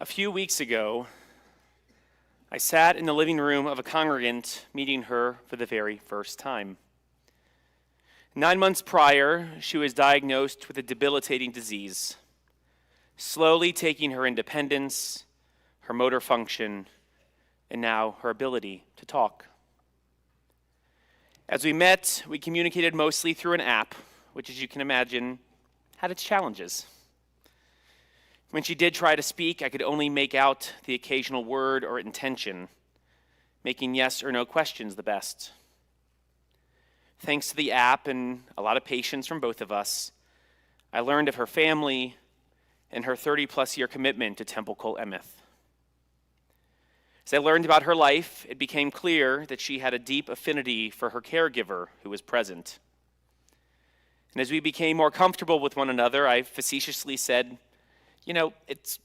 A few weeks ago, I sat in the living room of a congregant meeting her for the very first time. 9 months prior, she was diagnosed with a debilitating disease, slowly taking her independence, her motor function, and now her ability to talk. As we met, we communicated mostly through an app, which, as you can imagine, had its challenges. When she did try to speak, I could only make out the occasional word or intention, making yes or no questions the best. Thanks to the app and a lot of patience from both of us, I learned of her family and her 30-plus year commitment to Temple Kol Emeth. As I learned about her life, it became clear that she had a deep affinity for her caregiver who was present. And as we became more comfortable with one another, I facetiously said, it's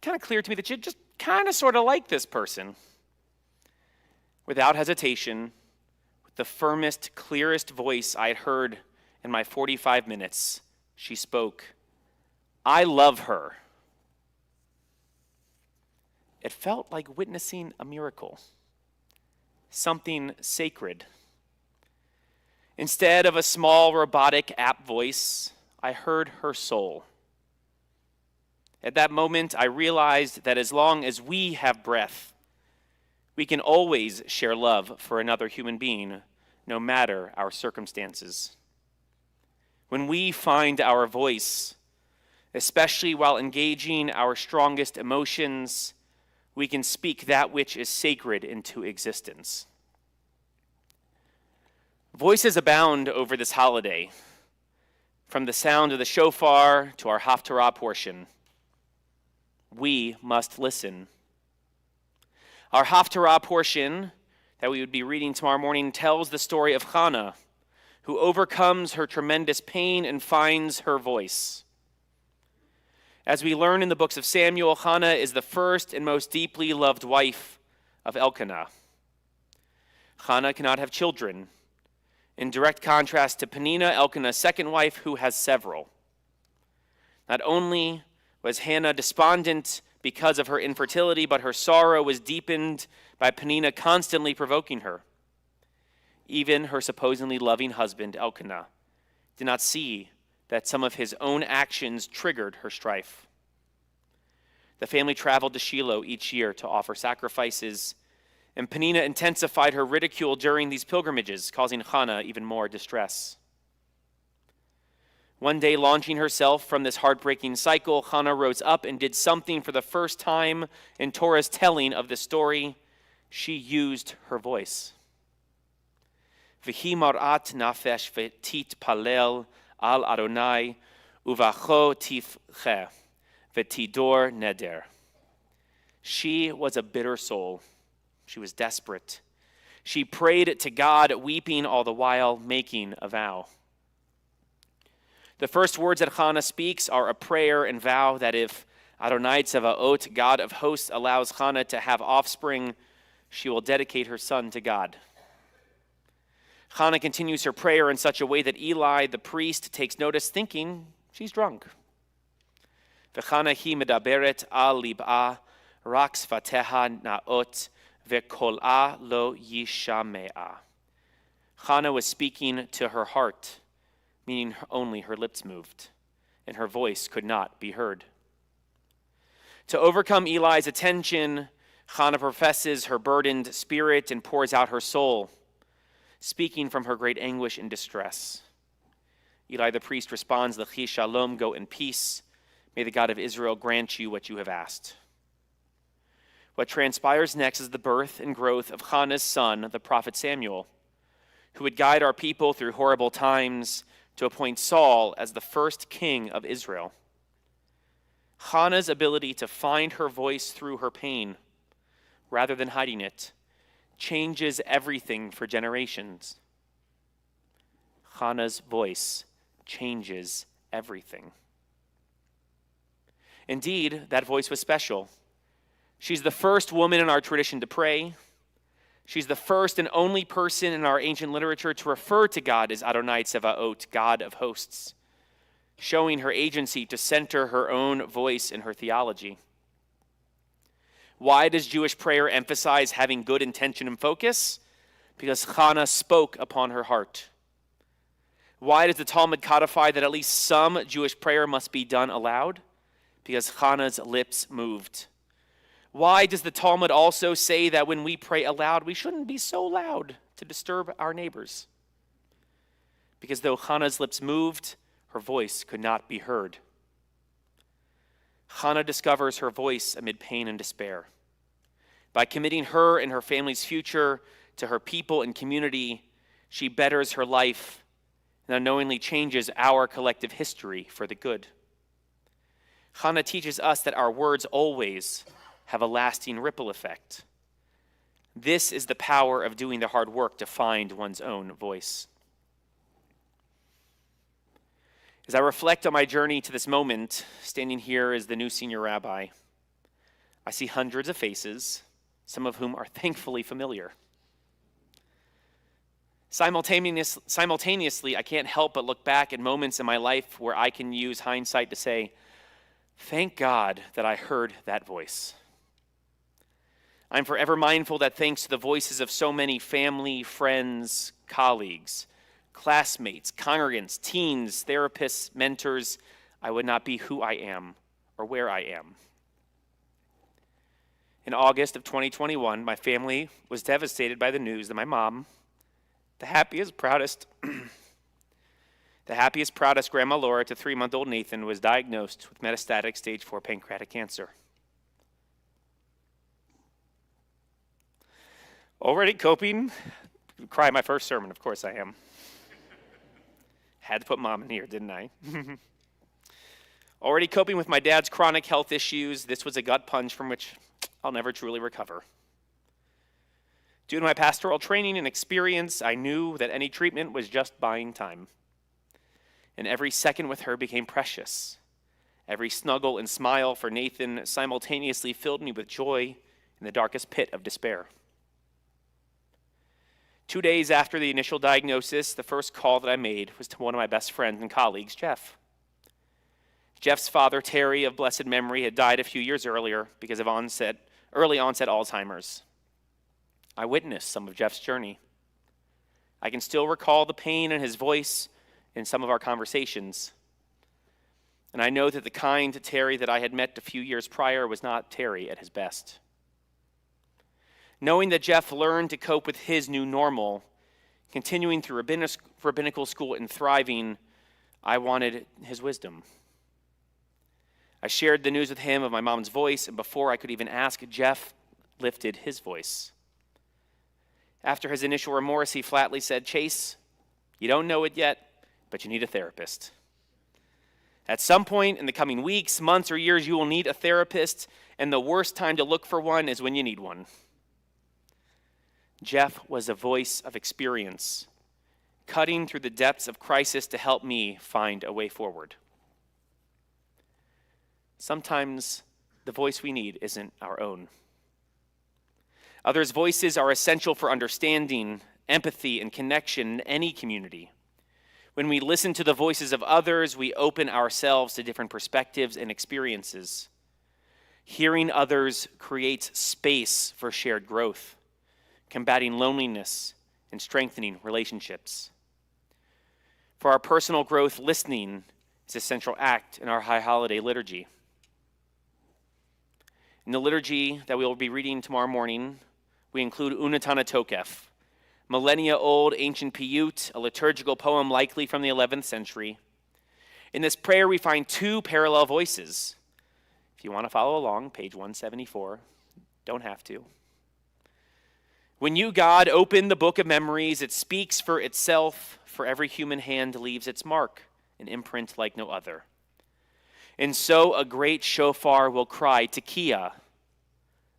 kind of clear to me that you just kind of sort of like this person. Without hesitation, with the firmest, clearest voice I had heard in my 45 minutes, she spoke, "I love her." It felt like witnessing a miracle, something sacred. Instead of a small robotic app voice, I heard her soul. At that moment, I realized that as long as we have breath, we can always share love for another human being, no matter our circumstances. When we find our voice, especially while engaging our strongest emotions, we can speak that which is sacred into existence. Voices abound over this holiday, from the sound of the shofar to our Haftarah portion. We must listen. Our Haftarah portion that we would be reading tomorrow morning tells the story of Hannah, who overcomes her tremendous pain and finds her voice. As we learn in the books of Samuel, Hannah is the first and most deeply loved wife of Elkanah. Hannah cannot have children, in direct contrast to Peninnah, Elkanah's second wife, who has several. Not only was Hannah despondent because of her infertility, but her sorrow was deepened by Peninnah constantly provoking her. Even her supposedly loving husband, Elkanah, did not see that some of his own actions triggered her strife. The family traveled to Shiloh each year to offer sacrifices, and Peninnah intensified her ridicule during these pilgrimages, causing Hannah even more distress. One day, launching herself from this heartbreaking cycle, Hannah rose up and did something for the first time in Torah's telling of the story. She used her voice. V'hi marat nafesh v'tit palel al Adonai uvacho tifche v'tidor neder. She was a bitter soul. She was desperate. She prayed to God, weeping all the while, making a vow. The first words that Hannah speaks are a prayer and vow that if Adonai Tzevaot, God of hosts, allows Hannah to have offspring, she will dedicate her son to God. Hannah continues her prayer in such a way that Eli, the priest, takes notice, thinking she's drunk. V'Hannah hi medaberet al lib'a, rak sfateha na'ot, ve'kol'a lo yishame'a. Hannah was speaking to her heart, meaning only her lips moved, and her voice could not be heard. To overcome Eli's attention, Hannah professes her burdened spirit and pours out her soul, speaking from her great anguish and distress. Eli the priest responds, L'chi shalom, go in peace. May the God of Israel grant you what you have asked. What transpires next is the birth and growth of Hannah's son, the prophet Samuel, who would guide our people through horrible times to appoint Saul as the first king of Israel. Hannah's ability to find her voice through her pain, rather than hiding it, changes everything for generations. Hannah's voice changes everything. Indeed, that voice was special. She's the first woman in our tradition to pray. She's the first and only person in our ancient literature to refer to God as Adonai Tzevaot, God of hosts, showing her agency to center her own voice in her theology. Why does Jewish prayer emphasize having good intention and focus? Because Hannah spoke upon her heart. Why does the Talmud codify that at least some Jewish prayer must be done aloud? Because Hannah's lips moved. Why does the Talmud also say that when we pray aloud, we shouldn't be so loud to disturb our neighbors? Because though Hannah's lips moved, her voice could not be heard. Hannah discovers her voice amid pain and despair. By committing her and her family's future to her people and community, she betters her life and unknowingly changes our collective history for the good. Hannah teaches us that our words always have a lasting ripple effect. This is the power of doing the hard work to find one's own voice. As I reflect on my journey to this moment, standing here as the new senior rabbi, I see hundreds of faces, some of whom are thankfully familiar. Simultaneously, I can't help but look back at moments in my life where I can use hindsight to say, thank God that I heard that voice. I'm forever mindful that thanks to the voices of so many family, friends, colleagues, classmates, congregants, teens, therapists, mentors, I would not be who I am or where I am. In August of 2021, my family was devastated by the news that my mom, the happiest, proudest Grandma Laura to 3-month-old Nathan, was diagnosed with metastatic stage 4 pancreatic cancer. Already coping? Cry my first sermon, of course I am. Had to put mom in here, didn't I? Already coping with my dad's chronic health issues, this was a gut punch from which I'll never truly recover. Due to my pastoral training and experience, I knew that any treatment was just buying time. And every second with her became precious. Every snuggle and smile for Nathan simultaneously filled me with joy in the darkest pit of despair. 2 days after the initial diagnosis, the first call that I made was to one of my best friends and colleagues, Jeff. Jeff's father, Terry, of blessed memory, had died a few years earlier because of early onset Alzheimer's. I witnessed some of Jeff's journey. I can still recall the pain in his voice in some of our conversations. And I know that the kind Terry that I had met a few years prior was not Terry at his best. Knowing that Jeff learned to cope with his new normal, continuing through rabbinical school and thriving, I wanted his wisdom. I shared the news with him of my mom's voice, and before I could even ask, Jeff lifted his voice. After his initial remorse, he flatly said, "Chase, you don't know it yet, but you need a therapist. At some point in the coming weeks, months, or years, you will need a therapist, and the worst time to look for one is when you need one." Jeff was a voice of experience, cutting through the depths of crisis to help me find a way forward. Sometimes the voice we need isn't our own. Others' voices are essential for understanding, empathy, and connection in any community. When we listen to the voices of others, we open ourselves to different perspectives and experiences. Hearing others creates space for shared growth, combating loneliness, and strengthening relationships. For our personal growth, listening is a central act in our High Holiday liturgy. In the liturgy that we will be reading tomorrow morning, we include Unatana Tokef, millennia-old ancient piyut, a liturgical poem likely from the 11th century. In this prayer, we find two parallel voices. If you want to follow along, page 174, don't have to. When you, God, open the book of memories, it speaks for itself, for every human hand leaves its mark, an imprint like no other. And so a great shofar will cry, Tekiah,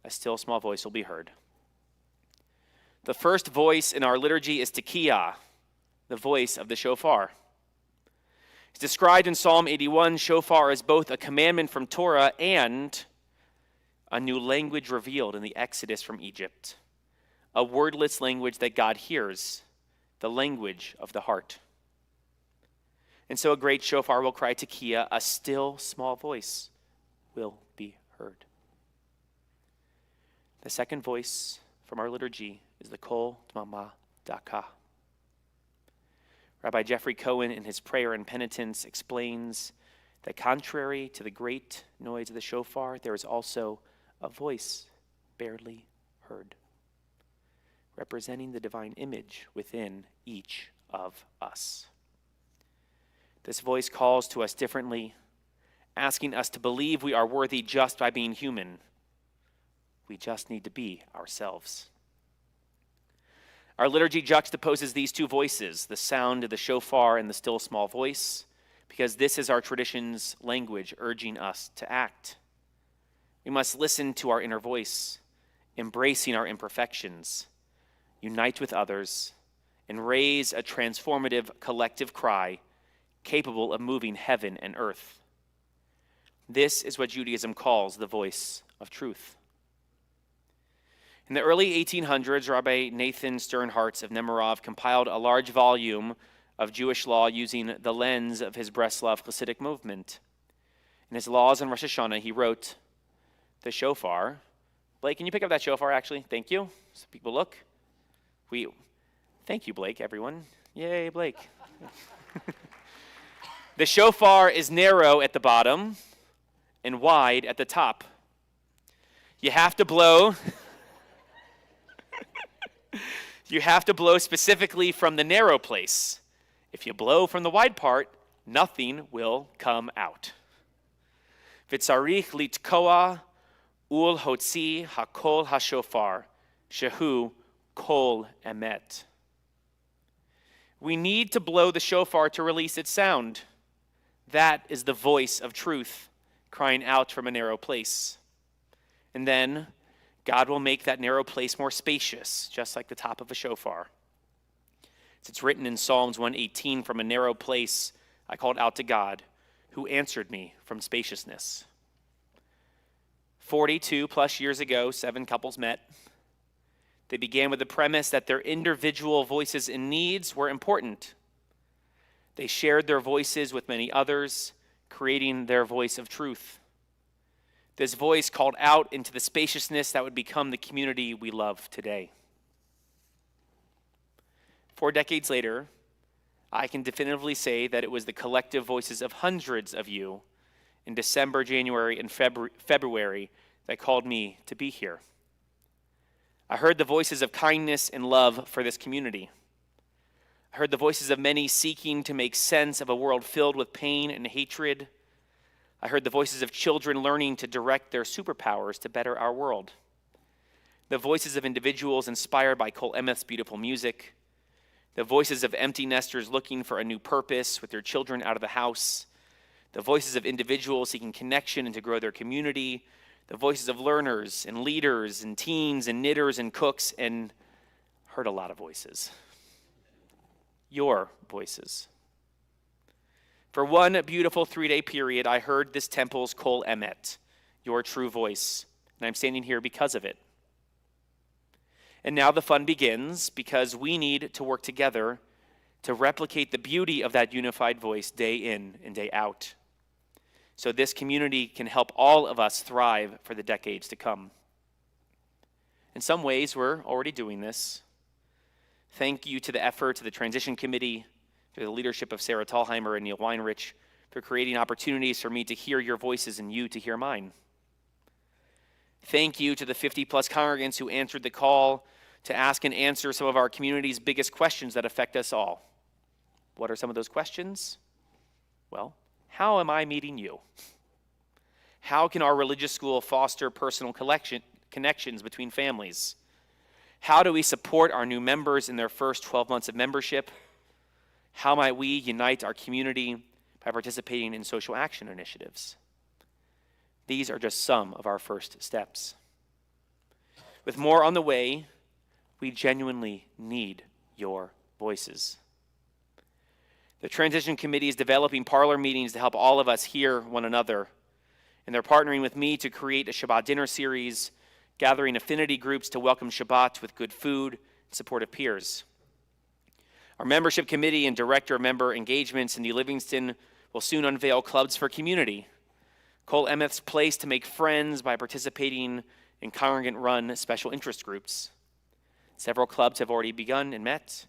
a still small voice will be heard. The first voice in our liturgy is Tekiah, the voice of the shofar. It's described in Psalm 81, shofar as both a commandment from Torah and a new language revealed in the Exodus from Egypt. A wordless language that God hears, the language of the heart. And so a great shofar will cry, Tekiah, a still small voice will be heard. The second voice from our liturgy is the Kol Dmama Daka. Rabbi Jeffrey Cohen, in his prayer and penitence, explains that contrary to the great noise of the shofar, there is also a voice barely heard, representing the divine image within each of us. This voice calls to us differently, asking us to believe we are worthy just by being human. We just need to be ourselves. Our liturgy juxtaposes these two voices, the sound of the shofar and the still small voice, because this is our tradition's language urging us to act. We must listen to our inner voice, embracing our imperfections, unite with others, and raise a transformative collective cry capable of moving heaven and earth. This is what Judaism calls the voice of truth. In the early 1800s, Rabbi Nathan Sternhartz of Nemirov compiled a large volume of Jewish law using the lens of his Breslov Hasidic movement. In his laws on Rosh Hashanah, he wrote, the shofar. Blake, can you pick up that shofar, actually? Thank you. So people look. Thank you, Blake, everyone. Yay, Blake. The shofar is narrow at the bottom and wide at the top. You have to blow... You have to blow specifically from the narrow place. If you blow from the wide part, nothing will come out. V'tzarich litkoa ul hotzi hakol hashofar, shehu kol emet. We need to blow the shofar to release its sound. That is the voice of truth crying out from a narrow place. And then God will make that narrow place more spacious, just like the top of a shofar. It's written in Psalms 118, from a narrow place I called out to God, who answered me from spaciousness. 42 plus years ago, 7 couples met. They began with the premise that their individual voices and needs were important. They shared their voices with many others, creating their voice of truth. This voice called out into the spaciousness that would become the community we love today. 4 decades later, I can definitively say that it was the collective voices of hundreds of you in December, January, and February that called me to be here. I heard the voices of kindness and love for this community. I heard the voices of many seeking to make sense of a world filled with pain and hatred. I heard the voices of children learning to direct their superpowers to better our world. The voices of individuals inspired by Kol Emeth's beautiful music. The voices of empty nesters looking for a new purpose with their children out of the house. The voices of individuals seeking connection and to grow their community. The voices of learners and leaders and teens and knitters and cooks, and heard a lot of voices. Your voices. For one beautiful 3-day period, I heard this temple's Kol Emet, your true voice, and I'm standing here because of it. And now the fun begins, because we need to work together to replicate the beauty of that unified voice day in and day out, so this community can help all of us thrive for the decades to come. In some ways, we're already doing this. Thank you to the efforts of the Transition Committee, to the leadership of Sarah Thalheimer and Neil Weinrich, for creating opportunities for me to hear your voices and you to hear mine. Thank you to the 50-plus congregants who answered the call to ask and answer some of our community's biggest questions that affect us all. What are some of those questions? Well, how am I meeting you? How can our religious school foster personal connections between families? How do we support our new members in their first 12 months of membership? How might we unite our community by participating in social action initiatives? These are just some of our first steps. With more on the way, we genuinely need your voices. The Transition Committee is developing parlor meetings to help all of us hear one another, and they're partnering with me to create a Shabbat dinner series, gathering affinity groups to welcome Shabbat with good food and supportive peers. Our membership committee and director of member engagement, Cindy Livingston, will soon unveil clubs for community, Kol Emeth's place to make friends by participating in congregant-run special interest groups. Several clubs have already begun and met.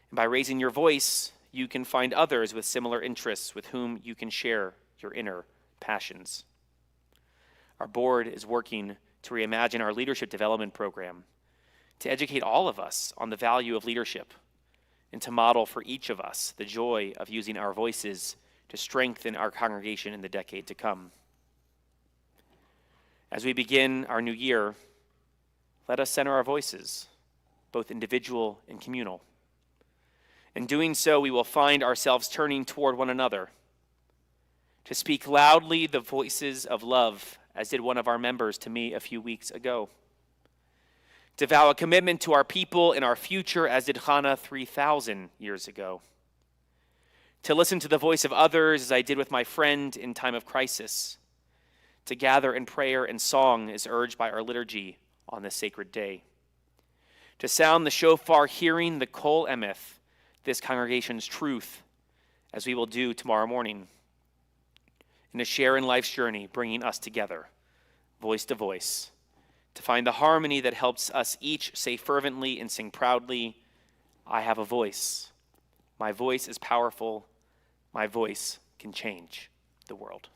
And by raising your voice, you can find others with similar interests with whom you can share your inner passions. Our board is working to reimagine our leadership development program, to educate all of us on the value of leadership, and to model for each of us the joy of using our voices to strengthen our congregation in the decade to come. As we begin our new year, let us center our voices, both individual and communal. In doing so, we will find ourselves turning toward one another, to speak loudly the voices of love, as did one of our members to me a few weeks ago. To vow a commitment to our people and our future, as did Hannah 3,000 years ago. To listen to the voice of others, as I did with my friend in time of crisis. To gather in prayer and song, as urged by our liturgy on this sacred day. To sound the shofar, hearing the Kol Emeth, this congregation's truth, as we will do tomorrow morning. And to share in life's journey, bringing us together, voice to voice, to find the harmony that helps us each say fervently and sing proudly, I have a voice. My voice is powerful. My voice can change the world.